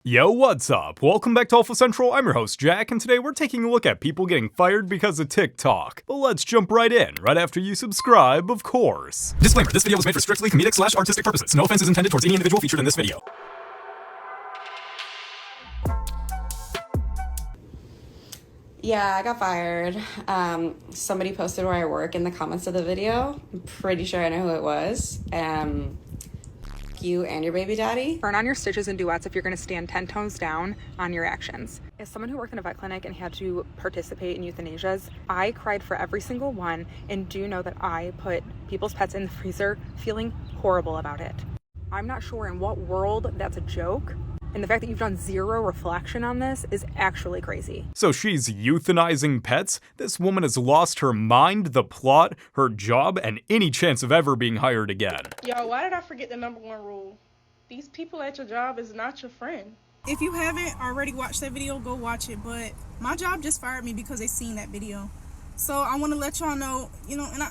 Yo, what's up? Welcome back to Alpha Central. I'm your host, Jack, and today we're taking a look at people getting fired because of TikTok. But let's jump right in, right after you subscribe, of course. Disclaimer, this video was made for strictly comedic/artistic purposes. No offense is intended towards any individual featured in this video. Yeah, I got fired. Somebody posted where I work in the comments of the video. I'm pretty sure I know who it was. You and your baby daddy. Burn on your stitches and duets if you're going to stand 10 tones down on your actions. As someone who worked in a vet clinic and had to participate in euthanasias, I cried for every single one and do know that I put people's pets in the freezer feeling horrible about it. I'm not sure in what world that's a joke, and the fact that you've done zero reflection on this is actually crazy. So she's euthanizing pets? This woman has lost her mind, the plot, her job, and any chance of ever being hired again. Yo, why did I forget the #1 rule? These people at your job is not your friend. If you haven't already watched that video, go watch it. But my job just fired me because they seen that video. So I want to let y'all know, and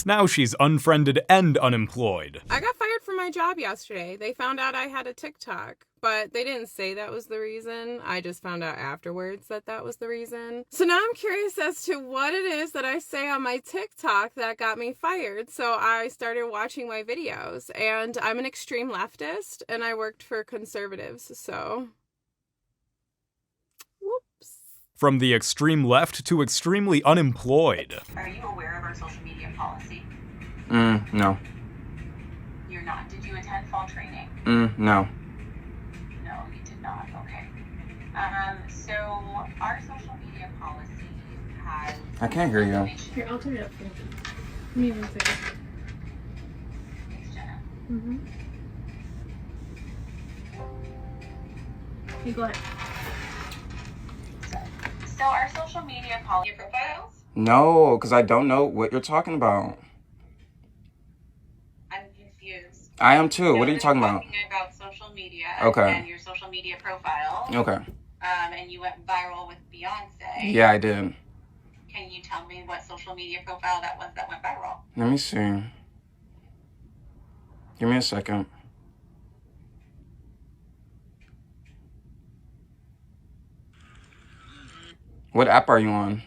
Now she's unfriended and unemployed. I got fired from my job yesterday. They found out I had a TikTok, but they didn't say that was the reason. I just found out afterwards that that was the reason. So now I'm curious as to what it is that I say on my TikTok that got me fired. So I started watching my videos, and I'm an extreme leftist, and I worked for conservatives, so whoops. From the extreme left to extremely unemployed. Are you aware of our social media policy? No. You're not. Did you attend fall training? No. No, you did not. Okay. So our social media policy has... I can't hear you. Here, I'll turn it up for you. Give me 1 second. Thanks, Jenna. You go ahead. So our social media policy profiles? No, because I don't know what you're talking about. I'm confused. I am too. What are you talking about? Talking about social media. Okay. And your social media profile. Okay. And you went viral with Beyonce. Yeah, I did. Can you tell me what social media profile that was that went viral? Let me see. Give me a second. What app are you on?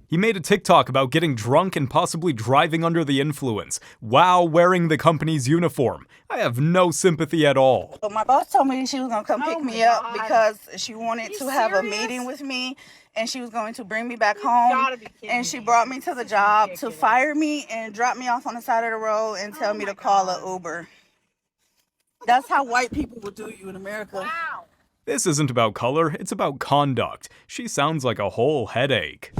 He made a TikTok about getting drunk and possibly driving under the influence, while wearing the company's uniform. I have no sympathy at all. But my boss told me she was going to come pick me up because she wanted to have a meeting with me and she was going to bring me back home. And she brought me to the job to fire me and drop me off on the side of the road and tell me to call an Uber. That's how white people would do you in America. Wow. This isn't about color, it's about conduct. She sounds like a whole headache.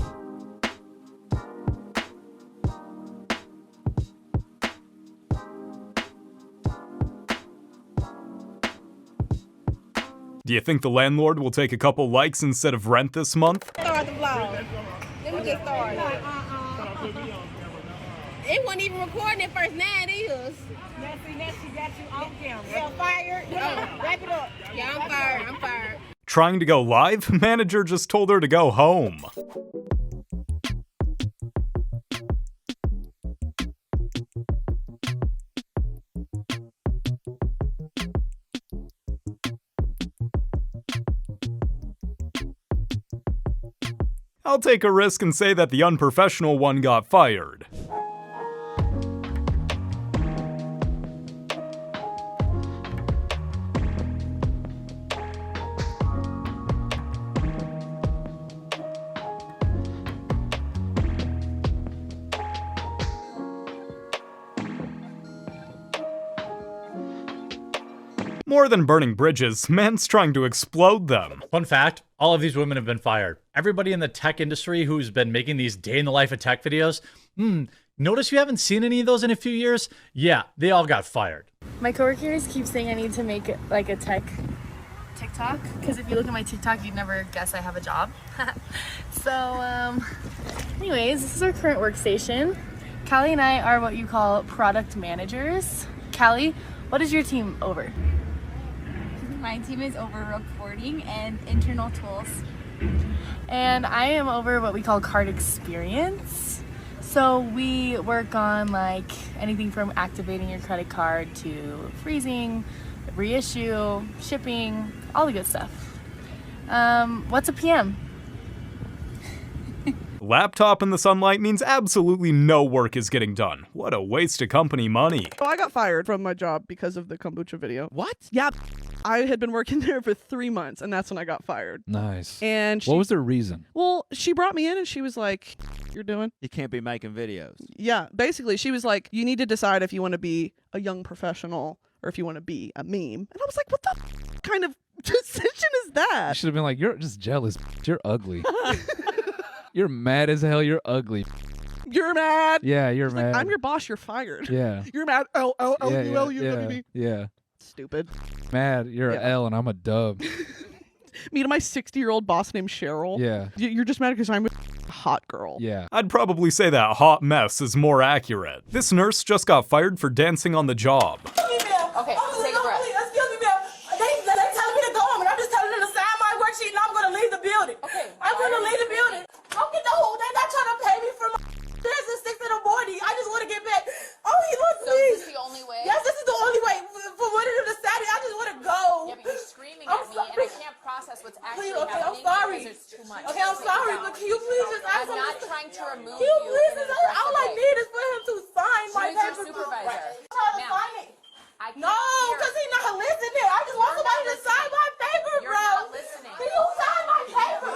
Do you think the landlord will take a couple likes instead of rent this month? Start the vlog. Let me get started. It wasn't even recording at first. Now it is. Now she got you on camera. Yeah, fired. Wrap it up. Yeah, I'm fired. I'm fired. Trying to go live? Manager just told her to go home. I'll take a risk and say that the unprofessional one got fired. More than burning bridges, man's trying to explode them. Fun fact, all of these women have been fired. Everybody in the tech industry who's been making these day in the life of tech videos, notice you haven't seen any of those in a few years? Yeah, they all got fired. My coworkers keep saying I need to make like a tech TikTok, because if you look at my TikTok, you'd never guess I have a job. So, anyways, this is our current workstation. Callie and I are what you call product managers. Callie, what is your team over? My team is over reporting and internal tools. And I am over what we call card experience. So we work on like anything from activating your credit card to freezing, reissue, shipping, all the good stuff. What's a PM? Laptop in the sunlight means absolutely no work is getting done. What a waste of company money. So I got fired from my job because of the kombucha video. What? Yeah. I had been working there for 3 months, and that's when I got fired. Nice. And what was the reason? Well, she brought me in and she was like, "You're doing? You can't be making videos." Yeah, basically, she was like, "You need to decide if you want to be a young professional or if you want to be a meme." And I was like, "What the kind of decision is that?" You should have been like, "You're just jealous. You're ugly. You're mad as hell. You're ugly. You're mad." Yeah, you're She's mad. like, "I'm your boss. You're fired." Yeah. You're mad. Yeah. Yeah. Stupid. Mad. You're an L and I'm a dub. Me to my 60-year-old boss named Cheryl. Yeah. You're just mad because I'm a hot girl. Yeah. I'd probably say that hot mess is more accurate. This nurse just got fired for dancing on the job. Okay, take a breath. Excuse me, ma'am. They telling me to go home, and I'm just telling them to sign my worksheet, and I'm going to leave the building. Okay. I'm going to leave the building. Don't get the whole day. They're not trying to pay me for my this is 6 in the morning. I just want to get back. Oh, he wants me. So is this the only way? Yes, this is the only way. For one of them to Saturday, I just want to go. Yeah, but you're screaming at me, and I can't process what's actually happening. I'm sorry. Because it's too much. Okay, I'm sorry, but can you please just ask him? I'm not trying to remove you. Can you please just ask? All I need is for him to sign my paper. Supervisor. Try to sign it. No, because he's not listening. I just want somebody to sign my paper, bro. You're not listening. Can you sign my paper?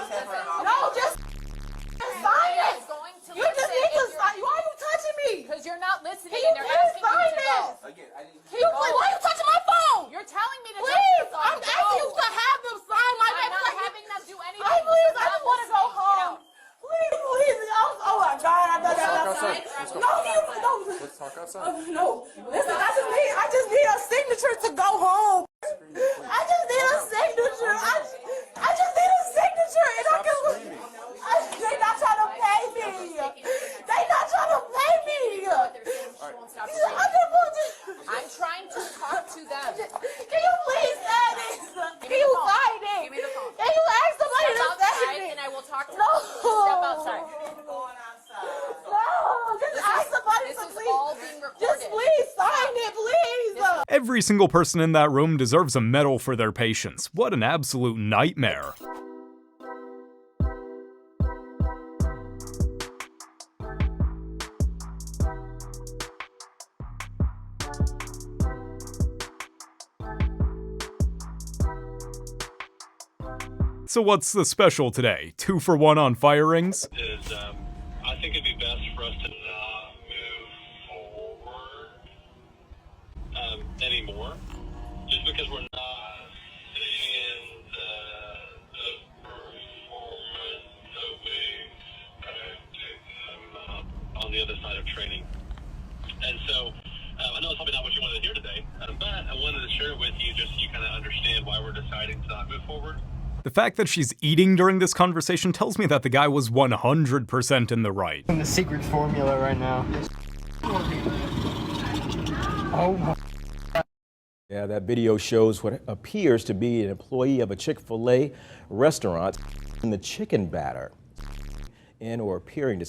No, just sign it. You just need to sign. Why are you touching me? Because you're not listening. Can you please sign it? Can you please? Why are you touching my phone? You're telling me to touch your phone. I'm asking you to have them sign my paper. I'm not having them do anything. I just want to go home. Please. Oh my God, I thought that was outside. No. Let's talk outside. No. Listen, I just need a signature to go home. I just need a signature. I just need a signature, and I can. They're not trying to pay me. They're not trying to pay me. I'm trying to talk to them. Can you please sign it? Can you sign it? Give me the phone. Can you ask somebody to sign it? And I will talk to them. Step outside. No, just ask somebody to please. Just please sign it, please. Every single person in that room deserves a medal for their patience. What an absolute nightmare. So what's the special today? 2 for 1 on firings? I think it'd be best for us to not move forward anymore, just because we're not seeing the performance that we expected on the other side of training. And so I know it's probably not what you wanted to hear today, but I wanted to share it with you just so you kind of understand why we're deciding to not move forward. The fact that she's eating during this conversation tells me that the guy was 100% in the right. The secret formula right now. Oh my. Yeah, that video shows what appears to be an employee of a Chick-fil-A restaurant in the chicken batter. In or appearing to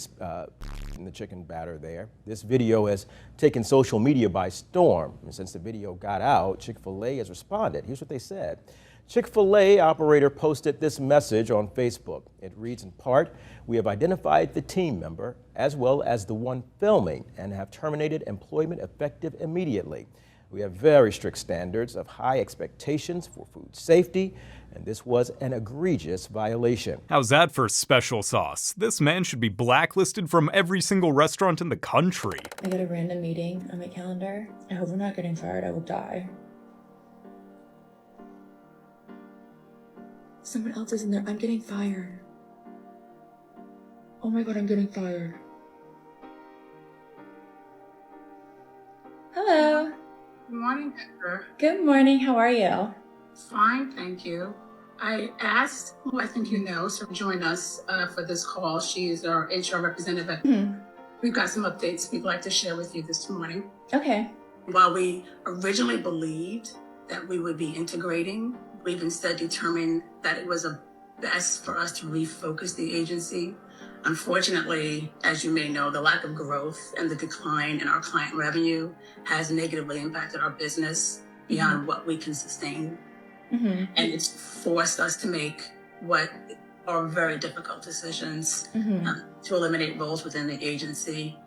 in the chicken batter there. This video has taken social media by storm. And since the video got out, Chick-fil-A has responded. Here's what they said. Chick-fil-A operator posted this message on Facebook. It reads in part, "We have identified the team member as well as the one filming and have terminated employment effective immediately. We have very strict standards of high expectations for food safety, and this was an egregious violation." How's that for special sauce? This man should be blacklisted from every single restaurant in the country. I got a random meeting on my calendar. I hope I'm not getting fired. I will die. Someone else is in there. I'm getting fired. Oh my God, I'm getting fired. Hello. Good morning, Pepper. Good morning. How are you? Fine, thank you. I asked who I think you know to join us for this call. She is our HR representative. We've got some updates we'd like to share with you this morning. Okay. While we originally believed that we would be integrating, we've instead determined that it was best for us to refocus the agency Unfortunately, as you may know, the lack of growth and the decline in our client revenue has negatively impacted our business beyond what we can sustain. And it's forced us to make what are very difficult decisions to eliminate roles within the agency.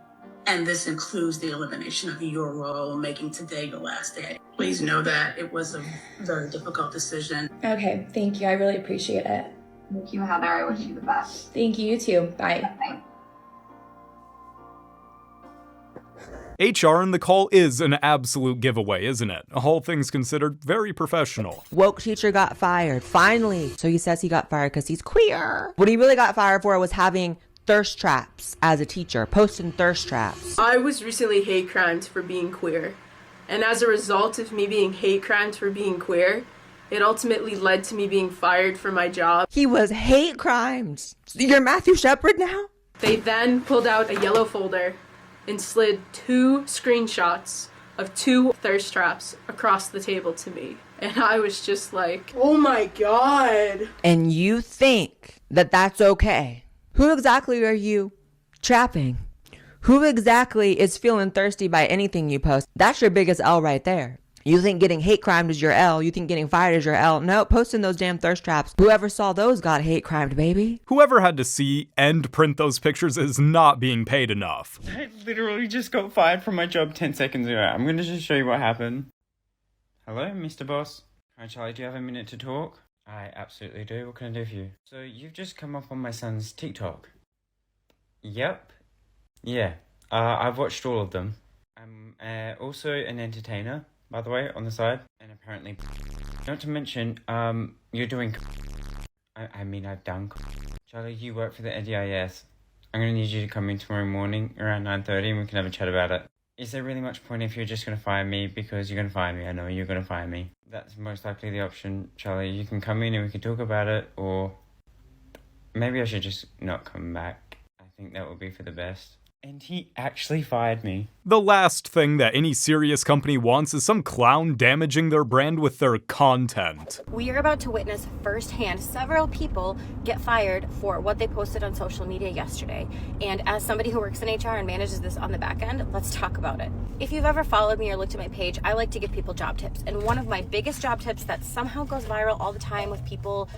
And this includes the elimination of your role, making today your last day. Please know that it was a very difficult decision. Okay, thank you. I really appreciate it. Thank you, Heather. I wish you the best. Thank you, you too. Bye. Bye. HR in the call is an absolute giveaway, isn't it? All things considered, very professional. Woke teacher got fired, finally. So he says he got fired because he's queer. What he really got fired for was having thirst traps as a teacher, posting thirst traps. I was recently hate crimed for being queer. And as a result of me being hate crimed for being queer, it ultimately led to me being fired from my job. He was hate crimes. You're Matthew Shepard now? They then pulled out a yellow folder and slid 2 screenshots of 2 thirst traps across the table to me. And I was just like, oh my God. And you think that that's okay? Who exactly are you trapping? Who exactly is feeling thirsty by anything you post? That's your biggest L right there. You think getting hate crimed is your L. You think getting fired is your L. No, posting those damn thirst traps. Whoever saw those got hate crimed, baby. Whoever had to see and print those pictures is not being paid enough. I literally just got fired from my job 10 seconds ago. I'm going to just show you what happened. Hello, Mr. Boss. Hi, Charlie. Do you have a minute to talk? I absolutely do. What can I do for you? So you've just come up on my son's TikTok. Yep. Yeah. I've watched all of them. I'm also an entertainer, by the way, on the side. And apparently, not to mention, you're doing... I've done... Charlie, you work for the NDIS. I'm going to need you to come in tomorrow morning around 9:30 and we can have a chat about it. Is there really much point if you're just going to fire me because you're going to fire me? I know you're going to fire me. That's most likely the option, Charlie. You can come in and we can talk about it, or maybe I should just not come back. I think that would be for the best. And he actually fired me. The last thing that any serious company wants is some clown damaging their brand with their content. We are about to witness firsthand several people get fired for what they posted on social media yesterday. And as somebody who works in HR and manages this on the back end, let's talk about it. If you've ever followed me or looked at my page, I like to give people job tips. And one of my biggest job tips that somehow goes viral all the time with people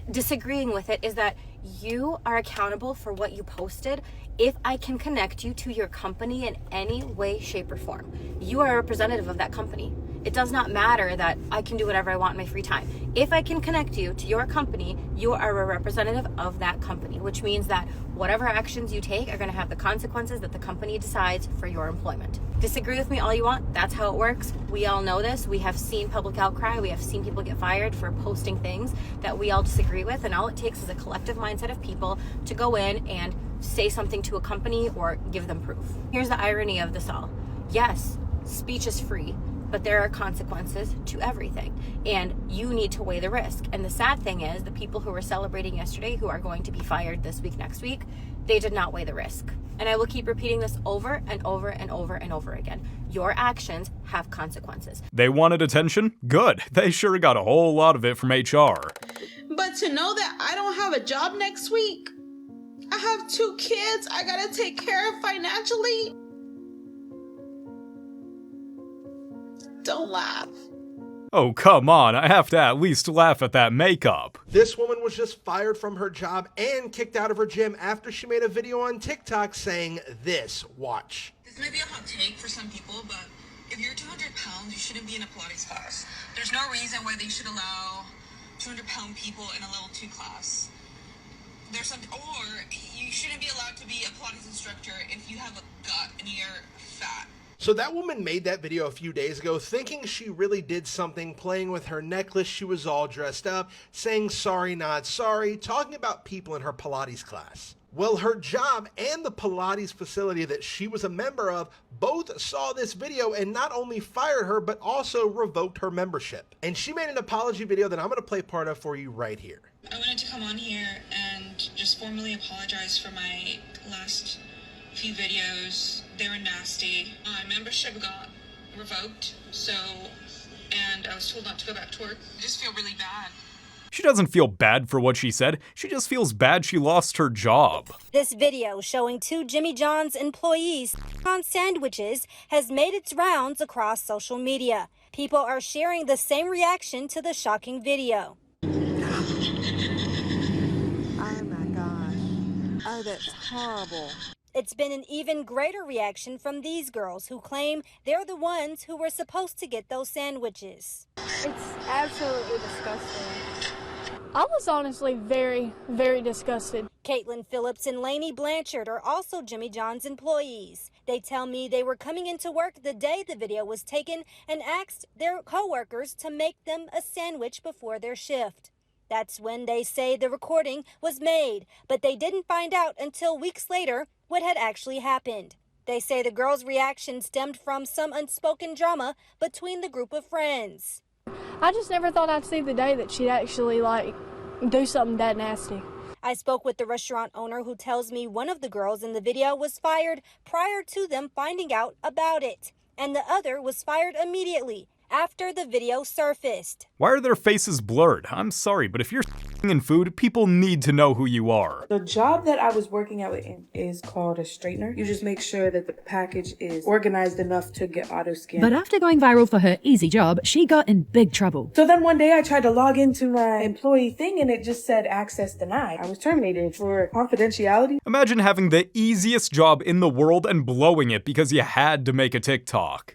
disagreeing with it is that you are accountable for what you posted. If I can connect you to your company in any way, shape, or form, you are a representative of that company. It does not matter that I can do whatever I want in my free time. If I can connect you to your company, you are a representative of that company, which means that whatever actions you take are going to have the consequences that the company decides for your employment. Disagree with me all you want. That's how it works. We all know this. We have seen public outcry. We have seen people get fired for posting things that we all disagree with. And all it takes is a collective mindset of people to go in and say something to a company or give them proof. Here's the irony of this all. Yes, speech is free, but there are consequences to everything, and you need to weigh the risk. And the sad thing is, the people who were celebrating yesterday, who are going to be fired this week, next week, they did not weigh the risk. And I will keep repeating this over and over and over and over again. Your actions have consequences. They wanted attention? Good. They sure got a whole lot of it from HR. But to know that I don't have a job next week, I have 2 kids I gotta take care of financially. Don't laugh. Oh, come on. I have to at least laugh at that makeup. This woman was just fired from her job and kicked out of her gym after she made a video on TikTok saying this. Watch. This may be a hot take for some people, but if you're 200 pounds, you shouldn't be in a Pilates class. There's no reason why they should allow 200-pound people in a level 2 class. Or you shouldn't be allowed to be a Pilates instructor if you have a gut and you're fat. So that woman made that video a few days ago thinking she really did something, playing with her necklace. She was all dressed up, saying sorry, not sorry, talking about people in her Pilates class. Well, her job and the Pilates facility that she was a member of both saw this video and not only fired her, but also revoked her membership. And she made an apology video that I'm going to play part of for you right here. I wanted to come on here and just formally apologize for my last few videos. They were nasty. My membership got revoked, and I was told not to go back to work. I just feel really bad. She doesn't feel bad for what she said, she just feels bad she lost her job. This video showing two Jimmy John's employees on sandwiches has made its rounds across social media. People are sharing the same reaction to the shocking video. Oh my gosh. Oh, that's horrible. It's been an even greater reaction from these girls who claim they're the ones who were supposed to get those sandwiches. It's absolutely disgusting. I was honestly very, very disgusted. Caitlin Phillips and Lainey Blanchard are also Jimmy John's employees. They tell me they were coming into work the day the video was taken and asked their coworkers to make them a sandwich before their shift. That's when they say the recording was made, but they didn't find out until weeks later what had actually happened. They say the girls' reaction stemmed from some unspoken drama between the group of friends. I just never thought I'd see the day that she'd actually, do something that nasty. I spoke with the restaurant owner who tells me one of the girls in the video was fired prior to them finding out about it, and the other was fired immediately after the video surfaced. Why are their faces blurred? I'm sorry, but if you're in food, people need to know who you are. The job that I was working at is called a straightener. You just make sure that the package is organized enough to get auto scanned. But after going viral for her easy job, she got in big trouble. So then one day I tried to log into my employee thing and it just said access denied. I was terminated for confidentiality. Imagine having the easiest job in the world and blowing it because you had to make a TikTok.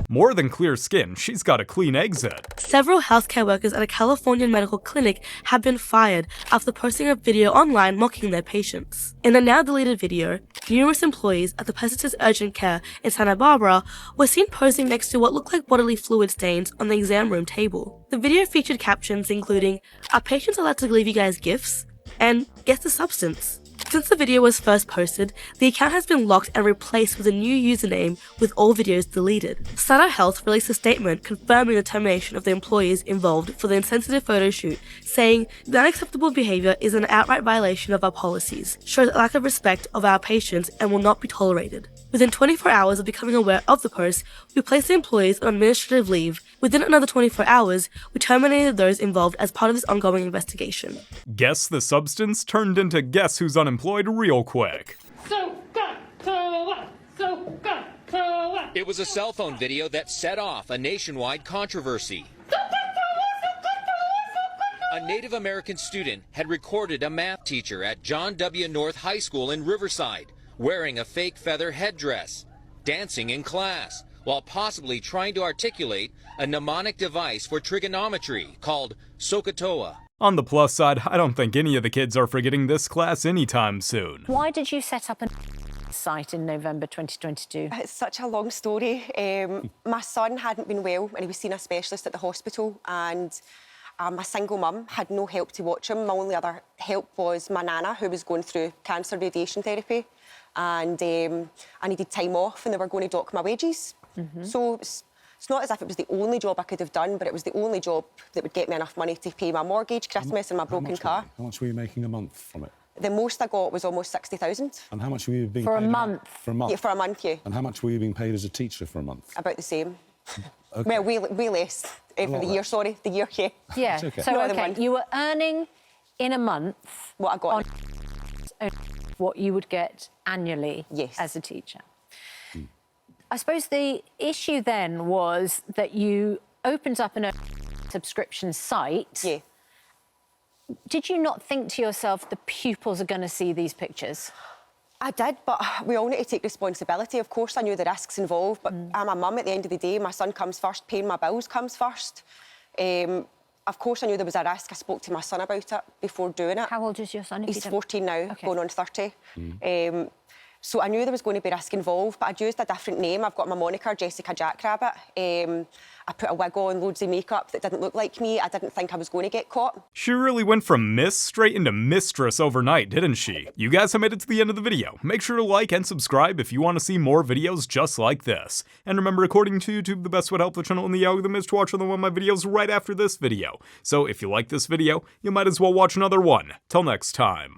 More than clear skin, she's got a clean exit. Several healthcare workers at a California medical clinic have been fired after posting a video online mocking their patients. In a now deleted video, numerous employees at the Precious Urgent Care in Santa Barbara were seen posing next to what looked like bodily fluid stains on the exam room table. The video featured captions including, "Are patients allowed to leave you guys gifts?" and "Guess the substance." Since the video was first posted, the account has been locked and replaced with a new username with all videos deleted. Sutter Health released a statement confirming the termination of the employees involved for the insensitive photo shoot, saying the unacceptable behavior is an outright violation of our policies, shows a lack of respect of our patients and will not be tolerated. Within 24 hours of becoming aware of the post, we placed the employees on administrative leave. Within another 24 hours, we terminated those involved as part of this ongoing investigation. Guess the substance turned into guess who's unemployed real quick. It was a cell phone video that set off a nationwide controversy. A Native American student had recorded a math teacher at John W. North High School in Riverside wearing a fake feather headdress, dancing in class, while possibly trying to articulate a mnemonic device for trigonometry called SOHCAHTOA. On the plus side, I don't think any of the kids are forgetting this class anytime soon. Why did you set up a site in November 2022? It's such a long story. My son hadn't been well and he was seeing a specialist at the hospital, and I'm a single mum, had no help to watch him. My only other help was my nana, who was going through cancer radiation therapy, and I needed time off and they were going to dock my wages. So it's not as if it was the only job I could have done, but it was the only job that would get me enough money to pay my mortgage, Christmas and my broken car. How much were you making a month from it? The most I got was almost 60,000. And how much were you being for paid? A month? For a month? Yeah, for a month, yeah. And how much were you being paid as a teacher for a month? About the same. Okay. Well, way less. For the year, sorry. The year, yeah. Yeah, okay. So okay, you were earning in a month what I got on what you would get annually as a teacher. I suppose the issue then was that you opened up a subscription site. Yeah. Did you not think to yourself, the pupils are going to see these pictures? I did, but we all need to take responsibility. Of course, I knew the risks involved, but I'm a mum at the end of the day. My son comes first, paying my bills comes first. Of course, I knew there was a risk. I spoke to my son about it before doing it. How old is your son? He's 14 now, going on 30. So I knew there was going to be risk involved, but I'd used a different name. I've got my moniker, Jessica Jackrabbit. I put a wig on, loads of makeup that didn't look like me. I didn't think I was going to get caught. She really went from Miss straight into Mistress overnight, didn't she? You guys have made it to the end of the video. Make sure to like and subscribe if you want to see more videos just like this. And remember, according to YouTube, the best way to help the channel in the algorithm is to watch another one of my videos right after this video. So if you like this video, you might as well watch another one. Till next time.